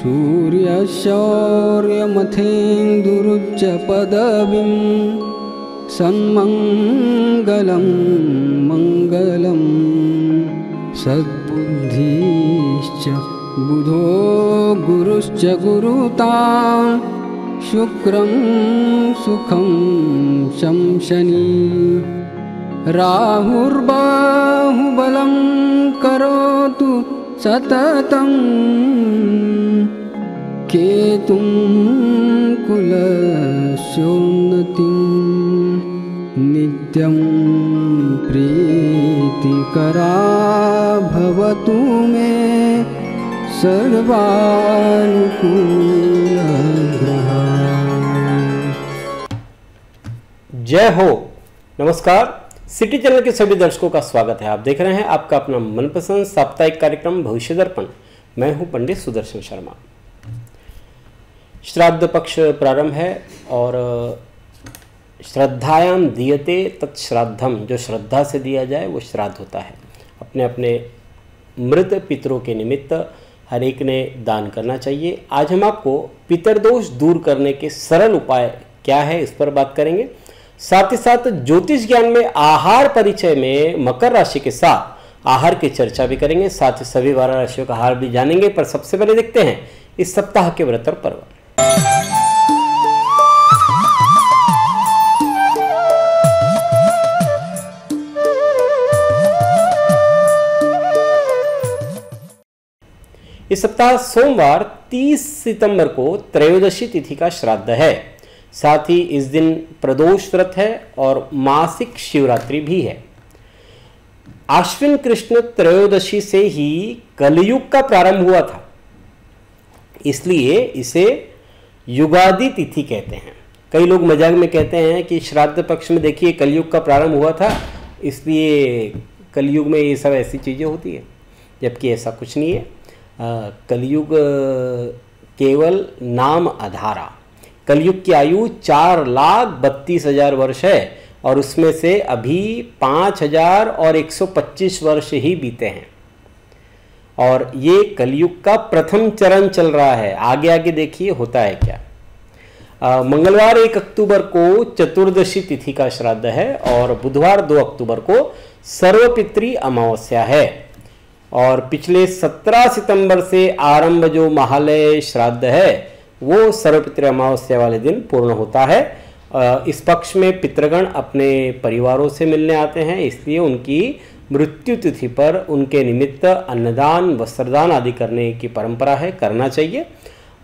सूर्यशौर्यमथेन्दुरुच्च पदवीं सन्मङ्गलं मङ्गलं सद्बुद्धिश्च बुधो गुरुश्च गुरुतां शुक्रं सुखं शंशनी राहुर्बाहुबलं करोतु सततं केतुं कुलस्योन्नतिं नित्यं प्रीतिकरा भवतु मे सर्वानुकूलग्रहा। जय हो। नमस्कार। सिटी चैनल के सभी दर्शकों का स्वागत है। आप देख रहे हैं आपका अपना मनपसंद साप्ताहिक कार्यक्रम भविष्य दर्पण। मैं हूं पंडित सुदर्शन शर्मा। श्राद्ध पक्ष प्रारंभ है और श्रद्धायाम दीयते तत्श्राद्धम, जो श्रद्धा से दिया जाए वो श्राद्ध होता है। अपने अपने मृत पितरों के निमित्त हर एक ने दान करना चाहिए। आज हम आपको पितरदोष दूर करने के सरल उपाय क्या है इस पर बात करेंगे। साथ ही साथ ज्योतिष ज्ञान में आहार परिचय में मकर राशि के साथ आहार की चर्चा भी करेंगे। साथ ही सभी 12 राशियों का आहार भी जानेंगे। पर सबसे पहले देखते हैं इस सप्ताह के व्रत और पर्व। इस सप्ताह सोमवार 30 सितंबर को त्रयोदशी तिथि का श्राद्ध है। साथ ही इस दिन प्रदोष व्रत है और मासिक शिवरात्रि भी है। आश्विन कृष्ण त्रयोदशी से ही कलयुग का प्रारंभ हुआ था, इसलिए इसे युगादि तिथि कहते हैं। कई लोग मजाक में कहते हैं कि श्राद्ध पक्ष में देखिए कलयुग का प्रारंभ हुआ था, इसलिए कलयुग में ये सब ऐसी चीज़ें होती है, जबकि ऐसा कुछ नहीं है। कलयुग केवल नाम आधारा। कलयुग की आयु 4,32,000 वर्ष है और उसमें से अभी 5,125 वर्ष ही बीते हैं और ये कलयुग का प्रथम चरण चल रहा है। आगे आगे देखिए होता है क्या। मंगलवार 1 अक्टूबर को चतुर्दशी तिथि का श्राद्ध है और बुधवार 2 अक्टूबर को सर्वपितृ अमावस्या है। और पिछले 17 सितंबर से आरंभ जो महालय श्राद्ध है वो सर्वपितृ अमावस्या वाले दिन पूर्ण होता है। इस पक्ष में पितृगण अपने परिवारों से मिलने आते हैं, इसलिए उनकी मृत्यु तिथि पर उनके निमित्त अन्नदान वस्त्रदान आदि करने की परंपरा है, करना चाहिए।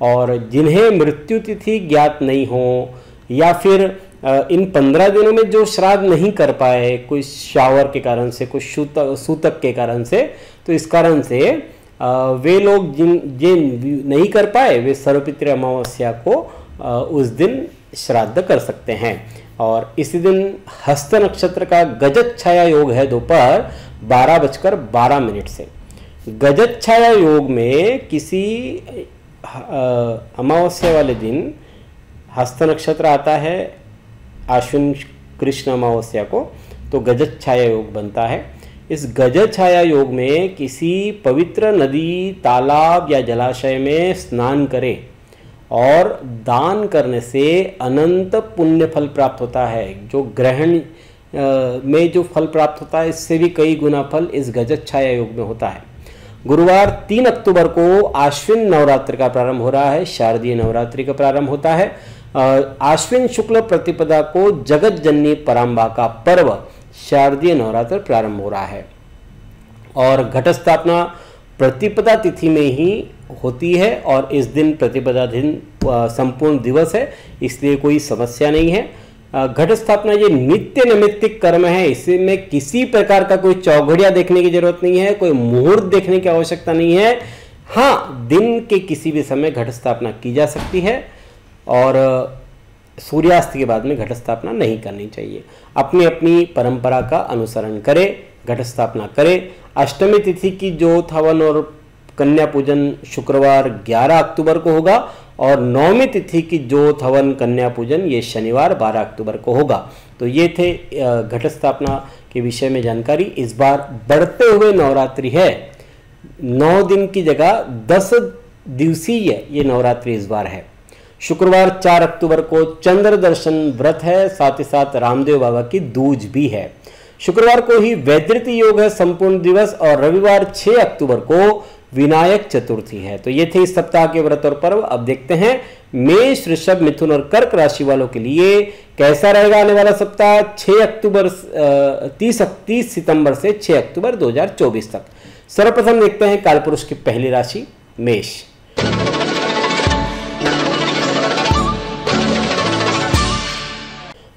और जिन्हें मृत्यु तिथि ज्ञात नहीं हो या फिर इन 15 दिनों में जो श्राद्ध नहीं कर पाए, कोई शावर के कारण से, कोई सूतक के कारण से, तो इस कारण से वे लोग जिन नहीं कर पाए वे सर्वपितृ अमावस्या को उस दिन श्राद्ध कर सकते हैं। और इसी दिन हस्त नक्षत्र का गजत छाया योग है दोपहर 12:12 से। गजत छाया योग में किसी अमावस्या वाले दिन हस्त नक्षत्र आता है आश्विन कृष्ण अमावस्या को, तो गजत छाया योग बनता है। इस गजत छाया योग में किसी पवित्र नदी, तालाब या जलाशय में स्नान करें और दान करने से अनंत पुण्य फल प्राप्त होता है। जो ग्रहण में जो फल प्राप्त होता है इससे भी कई गुना फल इस गजत छाया योग में होता है। गुरुवार 3 अक्टूबर को आश्विन नवरात्र का प्रारंभ हो रहा है, शारदीय नवरात्रि का प्रारंभ होता है। आश्विन शुक्ल प्रतिपदा को जगत जननी पराम्बा का पर्व शारदीय नवरात्र प्रारंभ हो रहा है और घट स्थापना प्रतिपदा तिथि में ही होती है और इस दिन प्रतिपदा दिन संपूर्ण दिवस है, इसलिए कोई समस्या नहीं है। घट स्थापना ये नित्य नैमित्तिक कर्म है, इसमें किसी प्रकार का कोई चौघड़िया देखने की जरूरत नहीं है, कोई मुहूर्त देखने की आवश्यकता नहीं है। हाँ, दिन के किसी भी समय घट स्थापना की जा सकती है और सूर्यास्त के बाद में घट स्थापना नहीं करनी चाहिए। अपनी अपनी परंपरा का अनुसरण करें, घट स्थापना करें। अष्टमी तिथि की ज्योत हवन और कन्या पूजन शुक्रवार 11 अक्टूबर को होगा और नौमी तिथि की ज्योत हवन कन्या पूजन ये शनिवार 12 अक्टूबर को होगा। तो ये थे घट स्थापना के विषय में जानकारी। इस बार बढ़ते हुए नवरात्रि है, 9 दिन की जगह 10 दिवसीय ये नवरात्रि इस बार है। शुक्रवार 4 अक्टूबर को चंद्र दर्शन व्रत है, साथ ही साथ रामदेव बाबा की दूज भी है। शुक्रवार को ही वैद्यति योग है संपूर्ण दिवस, और रविवार 6 अक्टूबर को विनायक चतुर्थी है। तो ये थे इस सप्ताह के व्रत और पर्व। अब देखते हैं मेष, ऋषभ, मिथुन और कर्क राशि वालों के लिए कैसा रहेगा आने वाला सप्ताह 30 सितंबर से 6 अक्टूबर 2024 तक। सर्वप्रथम देखते हैं कालपुरुष की पहली राशि मेष।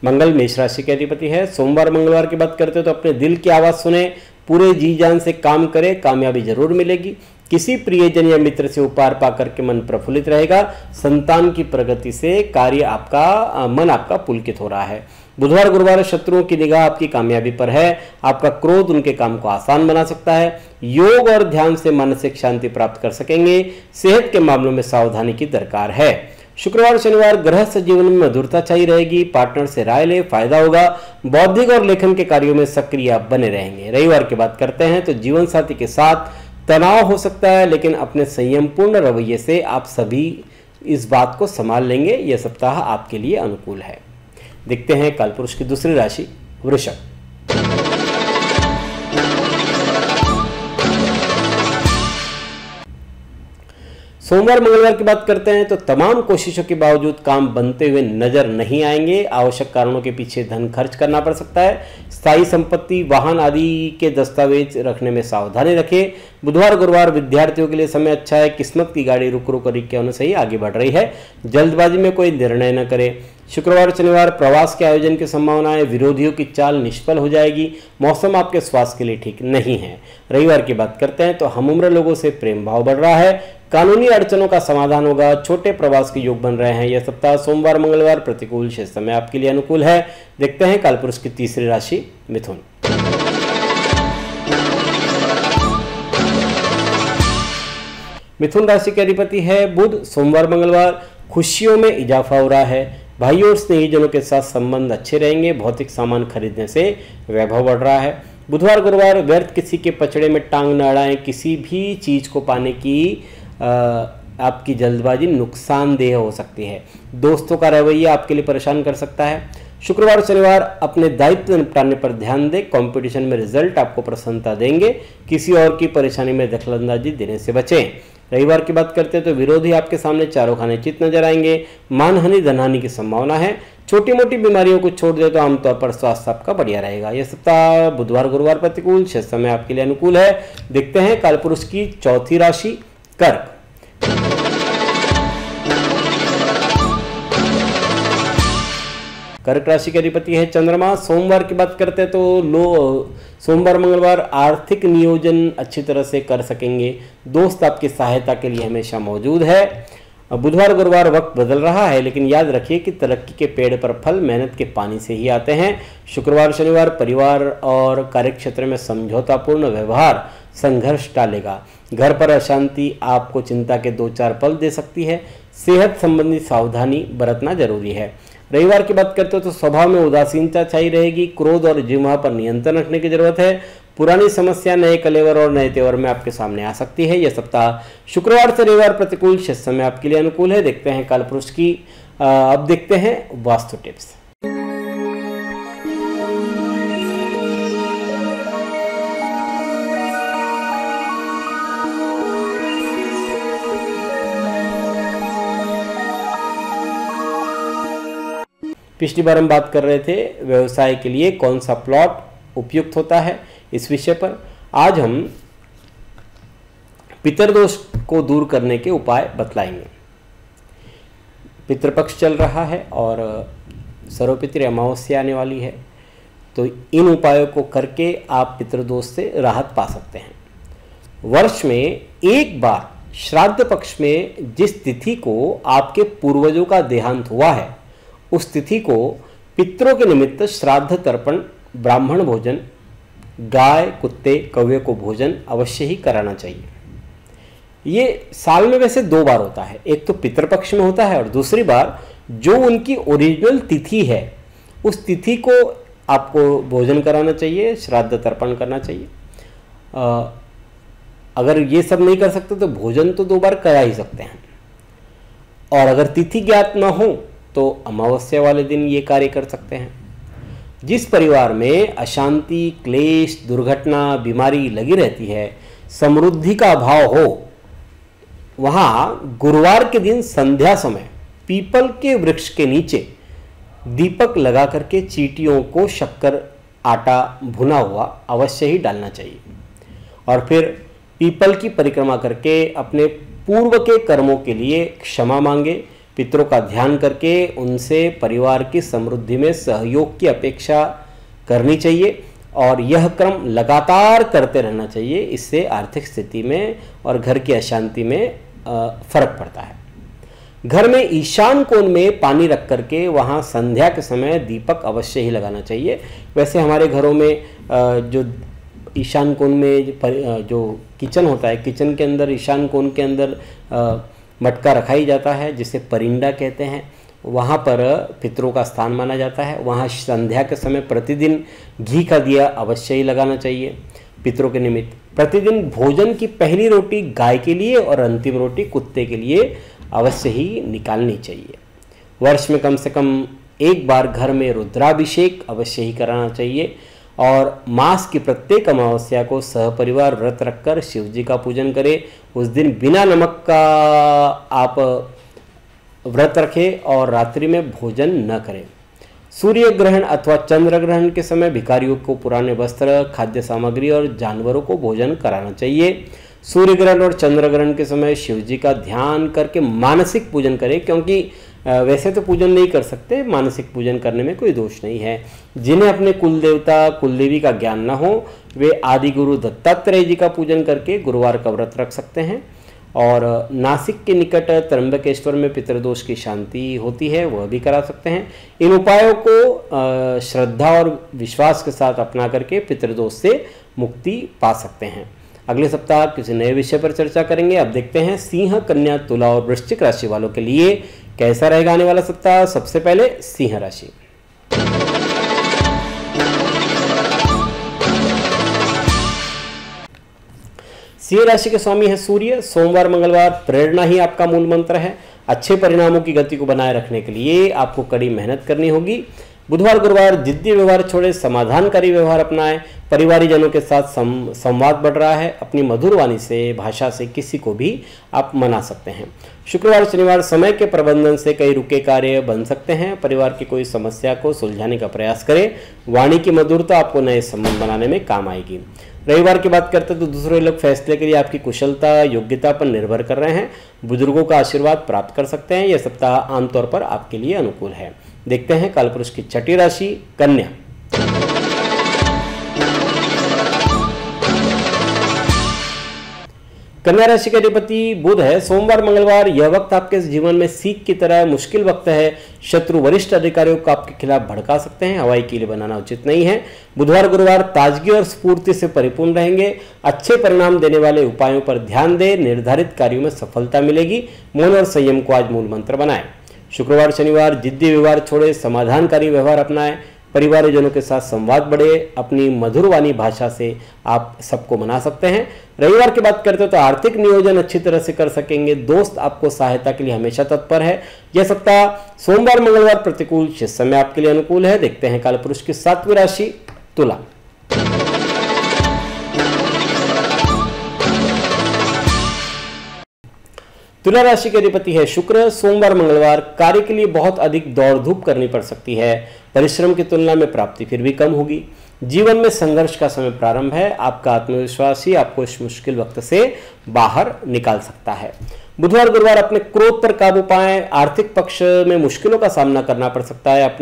मंगल मेष राशि के अधिपति है। सोमवार मंगलवार की बात करते हो तो अपने दिल की आवाज सुने, पूरे जी जान से काम करें, कामयाबी जरूर मिलेगी। किसी प्रियजन या मित्र से उपहार पाकर के मन प्रफुल्लित रहेगा। संतान की प्रगति से मन आपका पुलकित हो रहा है। बुधवार गुरुवार शत्रुओं की निगाह आपकी कामयाबी पर है। आपका क्रोध उनके काम को आसान बना सकता है। योग और ध्यान से मानसिक शांति प्राप्त कर सकेंगे। सेहत के मामलों में सावधानी की दरकार है। शुक्रवार शनिवार गृहस्थ जीवन में मधुरता चाहिए रहेगी। पार्टनर से राय ले, फायदा होगा। बौद्धिक और लेखन के कार्यों में सक्रिय बने रहेंगे। रविवार की बात करते हैं तो जीवन साथी के साथ तनाव हो सकता है, लेकिन अपने संयमपूर्ण रवैये से आप सभी इस बात को संभाल लेंगे। यह सप्ताह आपके लिए अनुकूल है। देखते हैं कालपुरुष की दूसरी राशि वृषभ। सोमवार मंगलवार की बात करते हैं तो तमाम कोशिशों के बावजूद काम बनते हुए नजर नहीं आएंगे। आवश्यक कारणों के पीछे धन खर्च करना पड़ सकता है। स्थायी संपत्ति, वाहन आदि के दस्तावेज रखने में सावधानी रखें। बुधवार गुरुवार विद्यार्थियों के लिए समय अच्छा है। किस्मत की गाड़ी रुक रुक के अनुसार ही आगे बढ़ रही है। जल्दबाजी में कोई निर्णय न करें। शुक्रवार शनिवार प्रवास के आयोजन की संभावना है। विरोधियों की चाल निष्फल हो जाएगी। मौसम आपके स्वास्थ्य के लिए ठीक नहीं है। रविवार की बात करते हैं तो हमउम्र लोगों से प्रेम भाव बढ़ रहा है। कानूनी अड़चनों का समाधान होगा। छोटे प्रवास के योग बन रहे हैं। यह सप्ताह सोमवार मंगलवार प्रतिकूल शेष समय आपके लिए अनुकूल है। देखते हैं कालपुरुष की तीसरी राशि मिथुन। मिथुन राशि के अधिपति है बुध। सोमवार मंगलवार खुशियों में इजाफा हो रहा है। भाइयों और स्नेहीजनों के साथ संबंध अच्छे रहेंगे। भौतिक सामान खरीदने से वैभव बढ़ रहा है। बुधवार गुरुवार व्यर्थ किसी के पचड़े में टांग न अड़ाएं। किसी भी चीज को पाने की आपकी जल्दबाजी नुकसानदेह हो सकती है। दोस्तों का रवैया आपके लिए परेशान कर सकता है। शुक्रवार शनिवार अपने दायित्व निपटाने पर ध्यान दें। कंपटीशन में रिजल्ट आपको प्रसन्नता देंगे। किसी और की परेशानी में दखलंदाजी देने से बचें। रविवार की बात करते हैं तो विरोधी आपके सामने चारों खाने चित नजर आएंगे। मानहानि धनहानि की संभावना है। छोटी मोटी बीमारियों को छोड़ दे तो आमतौर पर स्वास्थ्य आपका बढ़िया रहेगा। यह सप्ताह बुधवार गुरुवार प्रतिकूल शेष समय आपके लिए अनुकूल है। देखते हैं कालपुरुष की चौथी राशि कर्क। कर्क राशि के अधिपति है चंद्रमा। सोमवार की बात करते हैं तो सोमवार मंगलवार आर्थिक नियोजन अच्छी तरह से कर सकेंगे। दोस्त आपकी सहायता के लिए हमेशा मौजूद है। बुधवार गुरुवार वक्त बदल रहा है, लेकिन याद रखिए कि तरक्की के पेड़ पर फल मेहनत के पानी से ही आते हैं। शुक्रवार शनिवार परिवार और कार्यक्षेत्र में समझौतापूर्ण व्यवहार संघर्ष टालेगा। घर पर अशांति आपको चिंता के 2-4 पल दे सकती है। सेहत संबंधी सावधानी बरतना जरूरी है। रविवार की बात करते हो तो स्वभाव में उदासीनता छाई रहेगी। क्रोध और जिह्वा पर नियंत्रण रखने की जरूरत है। पुरानी समस्या नए कलेवर और नए तेवर में आपके सामने आ सकती है। यह सप्ताह शुक्रवार से रविवार प्रतिकूल शेष समय आपके लिए अनुकूल है। देखते हैं कालपुरुष की अब देखते हैं वास्तु टिप्स। पिछली बार हम बात कर रहे थे व्यवसाय के लिए कौन सा प्लॉट उपयुक्त होता है, इस विषय पर आज हम पितरदोष को दूर करने के उपाय बतलाएंगे। पितृपक्ष चल रहा है और सर्वपितृ अमावस्या आने वाली है, तो इन उपायों को करके आप पितृदोष से राहत पा सकते हैं। वर्ष में एक बार श्राद्ध पक्ष में जिस तिथि को आपके पूर्वजों का देहांत हुआ है, उस तिथि को पितरों के निमित्त श्राद्ध तर्पण, ब्राह्मण भोजन, गाय कुत्ते कौवे को भोजन अवश्य ही कराना चाहिए। ये साल में वैसे 2 बार होता है, एक तो पितृपक्ष में होता है और दूसरी बार जो उनकी ओरिजिनल तिथि है उस तिथि को आपको भोजन कराना चाहिए, श्राद्ध तर्पण करना चाहिए। अगर ये सब नहीं कर सकते तो भोजन तो 2 बार करा ही सकते हैं। और अगर तिथि ज्ञात न हो तो अमावस्या वाले दिन ये कार्य कर सकते हैं। जिस परिवार में अशांति, क्लेश, दुर्घटना, बीमारी लगी रहती है, समृद्धि का अभाव हो, वहाँ गुरुवार के दिन संध्या समय पीपल के वृक्ष के नीचे दीपक लगा करके चींटियों को शक्कर, आटा भुना हुआ अवश्य ही डालना चाहिए। और फिर पीपल की परिक्रमा करके अपने पूर्व के कर्मों के लिए क्षमा मांगे, पितरों का ध्यान करके उनसे परिवार की समृद्धि में सहयोग की अपेक्षा करनी चाहिए और यह क्रम लगातार करते रहना चाहिए। इससे आर्थिक स्थिति में और घर की अशांति में फर्क पड़ता है। घर में ईशान कोण में पानी रख करके वहाँ संध्या के समय दीपक अवश्य ही लगाना चाहिए। वैसे हमारे घरों में जो ईशान कोण में जो किचन होता है, किचन के अंदर ईशान कोण के अंदर मटका रखा ही जाता है, जिसे परिंदा कहते हैं। वहाँ पर पितरों का स्थान माना जाता है। वहाँ संध्या के समय प्रतिदिन घी का दिया अवश्य ही लगाना चाहिए पितरों के निमित्त। प्रतिदिन भोजन की पहली रोटी गाय के लिए और अंतिम रोटी कुत्ते के लिए अवश्य ही निकालनी चाहिए। वर्ष में कम से कम 1 बार घर में रुद्राभिषेक अवश्य ही कराना चाहिए और मास की प्रत्येक अमावस्या को सहपरिवार व्रत रखकर शिव जी का पूजन करें। उस दिन बिना नमक का आप व्रत रखें और रात्रि में भोजन न करें। सूर्य ग्रहण अथवा चंद्र ग्रहण के समय भिखारियों को पुराने वस्त्र, खाद्य सामग्री और जानवरों को भोजन कराना चाहिए। सूर्य ग्रहण और चंद्र ग्रहण के समय शिव जी का ध्यान करके मानसिक पूजन करें, क्योंकि वैसे तो पूजन नहीं कर सकते, मानसिक पूजन करने में कोई दोष नहीं है। जिन्हें अपने कुल देवता, कुल देवी का ज्ञान न हो, वे आदि गुरु दत्तात्रेय जी का पूजन करके गुरुवार का व्रत रख सकते हैं। और नासिक के निकट त्र्यंबकेश्वर में पितृदोष की शांति होती है, वह भी करा सकते हैं। इन उपायों को श्रद्धा और विश्वास के साथ अपना करके पितृदोष से मुक्ति पा सकते हैं। अगले सप्ताह किसी नए विषय पर चर्चा करेंगे। अब देखते हैं सिंह, कन्या, तुला और वृश्चिक राशि वालों के लिए कैसा रहेगा आने वाला सप्ताह। सबसे पहले सिंह राशि। सिंह राशि के स्वामी है सूर्य। सोमवार, मंगलवार प्रेरणा ही आपका मूल मंत्र है। अच्छे परिणामों की गति को बनाए रखने के लिए आपको कड़ी मेहनत करनी होगी। बुधवार, गुरुवार जिद्दी व्यवहार छोड़े, समाधानकारी व्यवहार अपनाएं। परिवारीजनों के साथ संवाद बढ़ रहा है। अपनी मधुर वाणी से, भाषा से किसी को भी आप मना सकते हैं। शुक्रवार, शनिवार समय के प्रबंधन से कई रुके कार्य बन सकते हैं। परिवार की कोई समस्या को सुलझाने का प्रयास करें। वाणी की मधुरता आपको नए संबंध बनाने में काम आएगी। रविवार की बात करते हैं तो दूसरे लोग फैसले के लिए आपकी कुशलता, योग्यता पर निर्भर कर रहे हैं। बुजुर्गों का आशीर्वाद प्राप्त कर सकते हैं। यह सप्ताह आमतौर पर आपके लिए अनुकूल है। देखते हैं कालपुरुष की छठी राशि कन्या। कन्या राशि का अधिपति बुध है। सोमवार, मंगलवार यह वक्त आपके जीवन में सीख की तरह मुश्किल वक्त है। शत्रु वरिष्ठ अधिकारियों को आपके खिलाफ भड़का सकते हैं। हवाई कीले बनाना उचित नहीं है। बुधवार, गुरुवार ताजगी और स्फूर्ति से परिपूर्ण रहेंगे। अच्छे परिणाम देने वाले उपायों पर ध्यान दें। निर्धारित कार्यों में सफलता मिलेगी। मौन और संयम को आज मूल मंत्र बनाएं। शुक्रवार, शनिवार जिद्दी व्यवहार छोड़े, समाधानकारी व्यवहार अपनाएं। परिवारजनों के साथ संवाद बढ़े। अपनी मधुरवाणी भाषा से आप सबको मना सकते हैं। रविवार की बात करते हो तो आर्थिक नियोजन अच्छी तरह से कर सकेंगे। दोस्त आपको सहायता के लिए हमेशा तत्पर है। यह सप्ताह सोमवार, मंगलवार प्रतिकूल, शेष समय आपके लिए अनुकूल है। देखते हैं कालपुरुष की 7वीं राशि तुला। तुला राशि के अधिपति है शुक्र। सोमवार, मंगलवार कार्य के लिए बहुत अधिक दौड़ धूप करनी पड़ सकती है। परिश्रम की तुलना में प्राप्ति फिर भी कम होगी। जीवन में संघर्ष का समय प्रारंभ है। आपका आत्मविश्वास ही आपको इस मुश्किल वक्त से बाहर निकाल सकता है। बुधवार, गुरुवार अपने क्रोध पर काबू पाएं। आर्थिक पक्ष में मुश्किलों का सामना करना पड़ सकता है। आप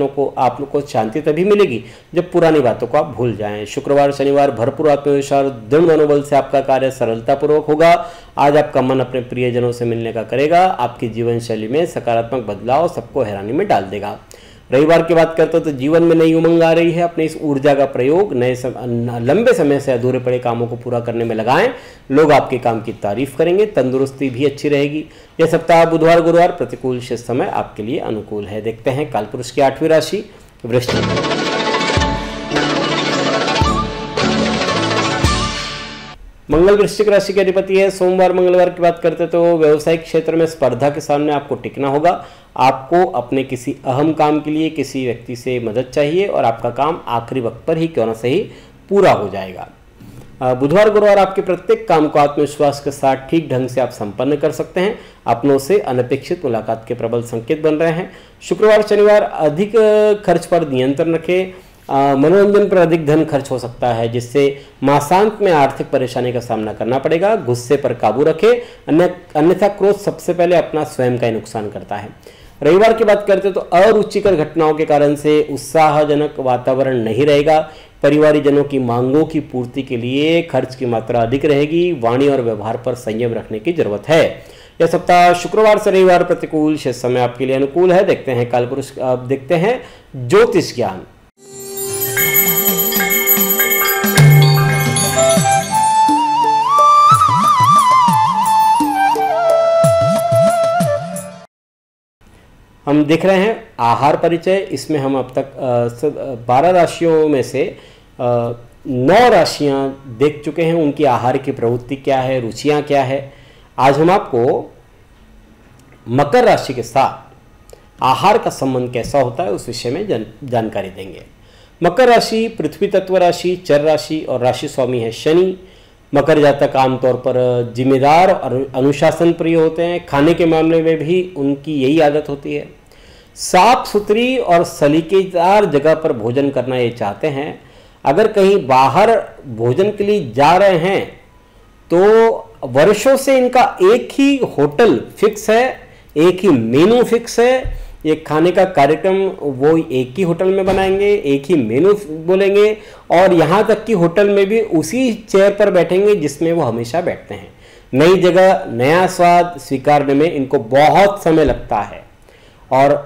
लोग को शांति तभी मिलेगी जब पुरानी बातों को आप भूल जाएं। शुक्रवार, शनिवार भरपूर आत्मविश्वास, दृढ़ मनोबल से आपका कार्य सरलतापूर्वक होगा। आज आपका मन अपने प्रियजनों से मिलने का करेगा। आपकी जीवन शैली में सकारात्मक बदलाव सबको हैरानी में डाल देगा। रविवार की बात करते हो तो जीवन में नई उमंग आ रही है। अपने इस ऊर्जा का प्रयोग लंबे समय से अधूरे पड़े कामों को पूरा करने में लगाएं। लोग आपके काम की तारीफ करेंगे। तंदुरुस्ती भी अच्छी रहेगी। यह सप्ताह बुधवार, गुरुवार प्रतिकूल, शेष समय आपके लिए अनुकूल है। देखते हैं कालपुरुष की 8वीं राशि वृश्चिक। मंगल वृश्चिक राशि के अधिपति है। सोमवार मंगलवार की बात करते तो व्यवसायिक क्षेत्र में स्पर्धा के सामने आपको टिकना होगा। आपको अपने किसी अहम काम के लिए किसी व्यक्ति से मदद चाहिए और आपका काम आखिरी वक्त पर ही क्यों ना सही पूरा हो जाएगा। बुधवार गुरुवार आपके प्रत्येक काम को आत्मविश्वास के साथ ठीक ढंग से आप संपन्न कर सकते हैं। अपनों से अनपेक्षित मुलाकात के प्रबल संकेत बन रहे हैं। शुक्रवार शनिवार अधिक खर्च पर नियंत्रण रखें। मनोरंजन पर अधिक धन खर्च हो सकता है, जिससे मासांत में आर्थिक परेशानी का सामना करना पड़ेगा। गुस्से पर काबू रखें, अन्यथा क्रोध सबसे पहले अपना स्वयं का ही नुकसान करता है। रविवार की बात करते तो अरुचिकर घटनाओं के कारण से उत्साहजनक वातावरण नहीं रहेगा। परिवारजनों की मांगों की पूर्ति के लिए खर्च की मात्रा अधिक रहेगी। वाणी और व्यवहार पर संयम रखने की जरूरत है। यह सप्ताह शुक्रवार से रविवार प्रतिकूल, शेष समय आपके लिए अनुकूल है। देखते हैं कालपुरुष, अब देखते हैं ज्योतिष ज्ञान। हम देख रहे हैं आहार परिचय। इसमें हम अब तक 12 राशियों में से 9 राशियां देख चुके हैं। उनकी आहार की प्रवृत्ति क्या है, रुचियां क्या है। आज हम आपको मकर राशि के साथ आहार का संबंध कैसा होता है उस विषय में जानकारी देंगे। मकर राशि पृथ्वी तत्व राशि, चर राशि और राशि स्वामी है शनि। मकर जातक आमतौर पर जिम्मेदार और अनुशासन प्रिय होते हैं। खाने के मामले में भी उनकी यही आदत होती है। साफ सुथरी और सलीकेदार जगह पर भोजन करना ये चाहते हैं। अगर कहीं बाहर भोजन के लिए जा रहे हैं तो वर्षों से इनका एक ही होटल फिक्स है, एक ही मेनू फिक्स है। ये खाने का कार्यक्रम वो एक ही होटल में बनाएंगे, एक ही मेनू बोलेंगे और यहाँ तक कि होटल में भी उसी चेयर पर बैठेंगे जिसमें वो हमेशा बैठते हैं। नई जगह नया स्वाद स्वीकारने में इनको बहुत समय लगता है और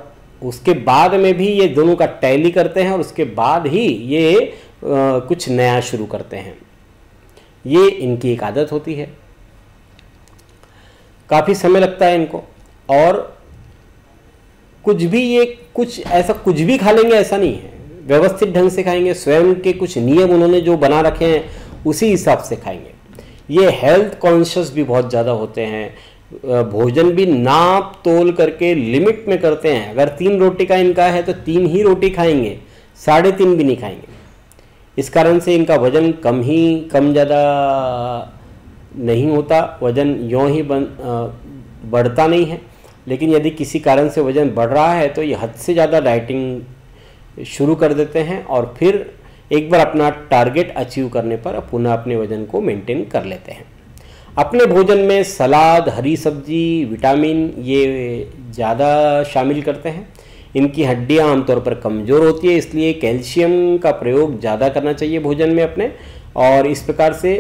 उसके बाद में भी ये दोनों का टैली करते हैं और उसके बाद ही ये कुछ नया शुरू करते हैं। ये इनकी एक आदत होती है। काफ़ी समय लगता है इनको और कुछ भी खा लेंगे ऐसा नहीं है। व्यवस्थित ढंग से खाएंगे। स्वयं के कुछ नियम उन्होंने जो बना रखे हैं उसी हिसाब से खाएंगे। ये हेल्थ कॉन्शियस भी बहुत ज़्यादा होते हैं। भोजन भी नाप तोल करके लिमिट में करते हैं। अगर 3 रोटी का इनका है तो 3 ही रोटी खाएंगे, 3.5 भी नहीं खाएंगे। इस कारण से इनका वजन कम ज़्यादा नहीं होता। वजन यों ही बढ़ता नहीं है। लेकिन यदि किसी कारण से वजन बढ़ रहा है तो ये हद से ज़्यादा डाइटिंग शुरू कर देते हैं और फिर एक बार अपना टारगेट अचीव करने पर पुनः अपने वजन को मेंटेन कर लेते हैं। अपने भोजन में सलाद, हरी सब्जी, विटामिन ये ज़्यादा शामिल करते हैं। इनकी हड्डियां आमतौर पर कमज़ोर होती है, इसलिए कैल्शियम का प्रयोग ज़्यादा करना चाहिए भोजन में अपने। और इस प्रकार से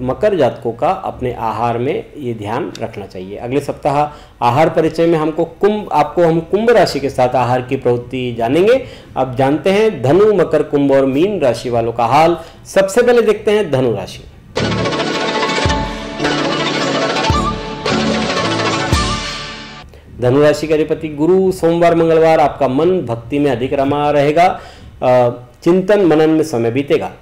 मकर जातकों का अपने आहार में ये ध्यान रखना चाहिए। अगले सप्ताह आहार परिचय में हम कुंभ राशि के साथ आहार की प्रवृत्ति जानेंगे। अब जानते हैं धनु, मकर, कुंभ और मीन राशि वालों का हाल। सबसे पहले देखते हैं धनु राशि। धनु राशि के अधिपति गुरु। सोमवार मंगलवार आपका मन भक्ति में अधिक रमा रहेगा। चिंतन मनन में समय बीतेगा।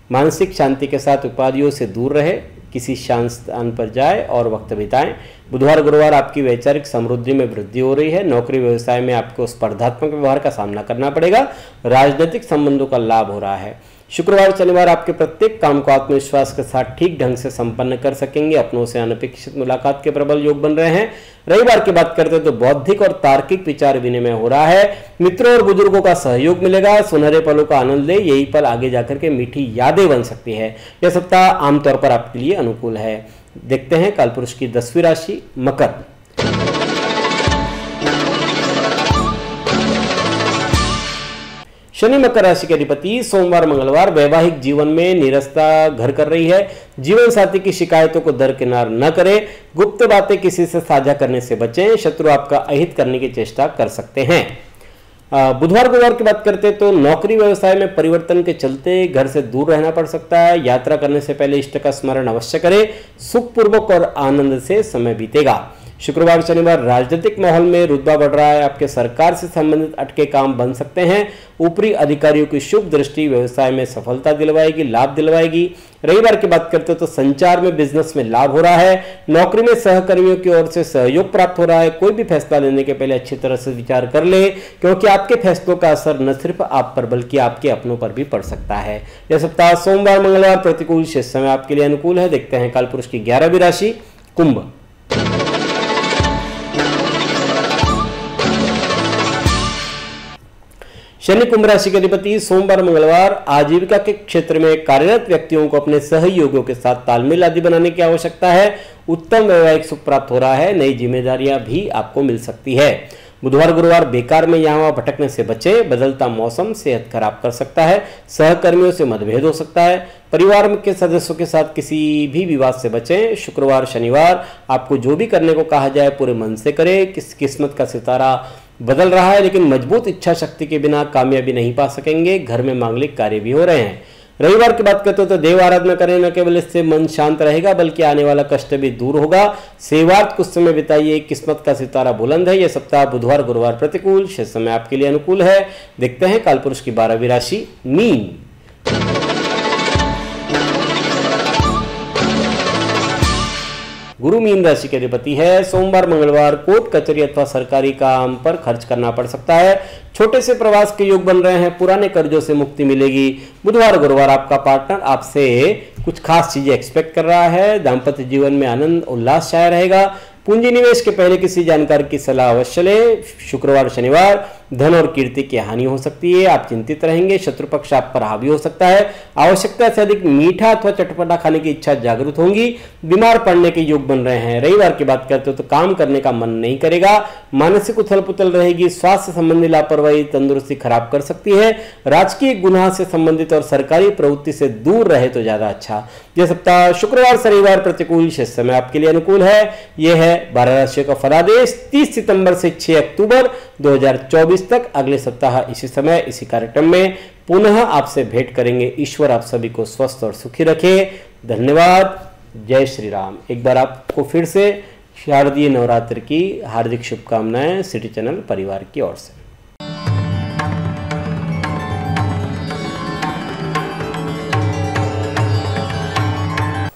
मानसिक शांति के साथ उपाधियों से दूर रहे। किसी शांत स्थान पर जाए और वक्त बिताएं। बुधवार गुरुवार आपकी वैचारिक समृद्धि में वृद्धि हो रही है। नौकरी व्यवसाय में आपको स्पर्धात्मक व्यवहार का सामना करना पड़ेगा। राजनीतिक संबंधों का लाभ हो रहा है। शुक्रवार शनिवार आपके प्रत्येक काम को आत्मविश्वास के साथ ठीक ढंग से संपन्न कर सकेंगे। अपनों से अनपेक्षित मुलाकात के प्रबल योग बन रहे हैं। रविवार की बात करते हैं तो बौद्धिक और तार्किक विचार विनिमय हो रहा है। मित्रों और बुजुर्गों का सहयोग मिलेगा। सुनहरे पलों का आनंद ले। यही पल आगे जाकर के मीठी यादें बन सकती है। यह सप्ताह आमतौर पर आपके लिए अनुकूल है। देखते हैं कालपुरुष की 10वीं राशि मकर। शनि मकर राशि के अधिपति। सोमवार मंगलवार वैवाहिक जीवन में नीरसता घर कर रही है। जीवन साथी की शिकायतों को दरकिनार न करें। गुप्त बातें किसी से साझा करने से बचें। शत्रु आपका अहित करने की चेष्टा कर सकते हैं। बुधवार गुरुवार की बात करते तो नौकरी व्यवसाय में परिवर्तन के चलते घर से दूर रहना पड़ सकता है। यात्रा करने से पहले इष्ट का स्मरण अवश्य करें। सुखपूर्वक और आनंद से समय बीतेगा। शुक्रवार शनिवार राजनीतिक माहौल में रुतबा बढ़ रहा है, आपके सरकार से संबंधित अटके काम बन सकते हैं। ऊपरी अधिकारियों की शुभ दृष्टि व्यवसाय में सफलता दिलवाएगी, लाभ दिलवाएगी। रविवार की बात करते हो तो संचार में, बिजनेस में लाभ हो रहा है। नौकरी में सहकर्मियों की ओर से सहयोग प्राप्त हो रहा है। कोई भी फैसला लेने के पहले अच्छी तरह से विचार कर ले, क्योंकि आपके फैसलों का असर न सिर्फ आप पर बल्कि आपके अपनों पर भी पड़ सकता है। यह सप्ताह सोमवार मंगलवार प्रतिकूल, शेष समय आपके लिए अनुकूल है। देखते हैं कालपुरुष की 11वीं राशि कुंभ। शनि कुंभ राशि के अधिपति सोमवार मंगलवार आजीविका के क्षेत्र में कार्यरत व्यक्तियों को अपने सहयोगियों के साथ तालमेल आदि बनाने की आवश्यकता है। उत्तम वैवाहिक सुख प्राप्त हो रहा है। नई जिम्मेदारियां भी आपको मिल सकती है। बुधवार गुरुवार बेकार में यहाँ वहाँ भटकने से बचे। बदलता मौसम सेहत खराब कर सकता है। सहकर्मियों से मतभेद हो सकता है। परिवार के सदस्यों के साथ किसी भी विवाद से बचें। शुक्रवार शनिवार आपको जो भी करने को कहा जाए पूरे मन से करें। किस्मत का सितारा बदल रहा है, लेकिन मजबूत इच्छा शक्ति के बिना कामयाबी नहीं पा सकेंगे। घर में मांगलिक कार्य भी हो रहे हैं। रविवार की बात करते हो तो देव आराधना करें। न केवल इससे मन शांत रहेगा बल्कि आने वाला कष्ट भी दूर होगा। सेवार्थ कुछ समय बिताइए। किस्मत का सितारा बुलंद है। यह सप्ताह बुधवार गुरुवार प्रतिकूल, शेष समय आपके लिए अनुकूल है। देखते हैं कालपुरुष की 12वीं राशि मीन। गुरु मीन राशि के अधिपति है। सोमवार मंगलवार कोर्ट कचहरी अथवा सरकारी काम पर खर्च करना पड़ सकता है। छोटे से प्रवास के योग बन रहे हैं। पुराने कर्जों से मुक्ति मिलेगी। बुधवार गुरुवार आपका पार्टनर आपसे कुछ खास चीजें एक्सपेक्ट कर रहा है। दाम्पत्य जीवन में आनंद उल्लास छाया रहेगा। पूंजी निवेश के पहले किसी जानकार की सलाह अवश्य ले। शुक्रवार शनिवार धन और कीर्ति की हानि हो सकती है। आप चिंतित रहेंगे। शत्रु पक्ष आप पर हावी हो सकता है। आवश्यकता से अधिक मीठा अथवा चटपटा खाने की इच्छा जागृत होंगी। बीमार पड़ने के योग बन रहे हैं। रविवार की बात करते हो तो काम करने का मन नहीं करेगा। मानसिक उथल पुथल रहेगी। स्वास्थ्य संबंधी लापरवाही तंदुरुस्ती खराब कर सकती है। राजकीय गुनाह से संबंधित और सरकारी प्रवृत्ति से दूर रहे तो ज्यादा अच्छा। यह सप्ताह शुक्रवार से रविवार प्रतिकूल, शेष समय आपके लिए अनुकूल है। यह है 12 राशियों का फलादेश 30 सितंबर से 6 अक्टूबर 2024 तक। अगले सप्ताह इसी समय इसी कार्यक्रम में पुनः आपसे भेंट करेंगे। ईश्वर आप सभी को स्वस्थ और सुखी रखे। धन्यवाद। जय श्री राम। एक बार आपको फिर से शारदीय नवरात्र की हार्दिक शुभकामनाएं सिटी चैनल परिवार की ओर से।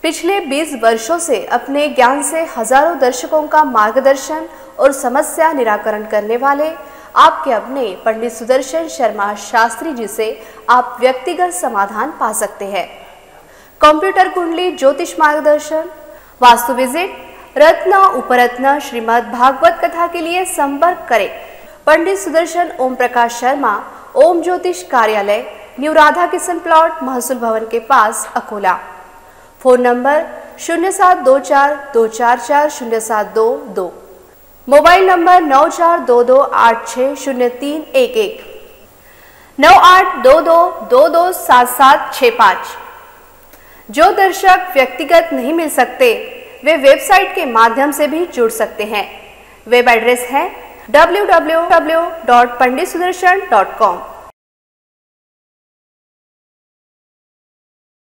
पिछले 20 वर्षों से अपने ज्ञान से हजारों दर्शकों का मार्गदर्शन और समस्या निराकरण करने वाले आपके अपने पंडित सुदर्शन शर्मा शास्त्री जी से आप व्यक्तिगत समाधान पा सकते हैं। कंप्यूटर कुंडली, ज्योतिष मार्गदर्शन, वास्तु विजिट, रत्न उपरत्न, श्रीमद् भागवत कथा के लिए संपर्क करें पंडित सुदर्शन ओम प्रकाश शर्मा, ओम ज्योतिष कार्यालय, न्यू राधा किशन प्लॉट, महसूल भवन के पास, Akola. Phone number 0724244072, mobile number 9422860311, 9822227765। जो दर्शक व्यक्तिगत नहीं मिल सकते वे वेबसाइट के माध्यम से भी जुड़ सकते हैं। वेब एड्रेस है www.panditsudarshan.com।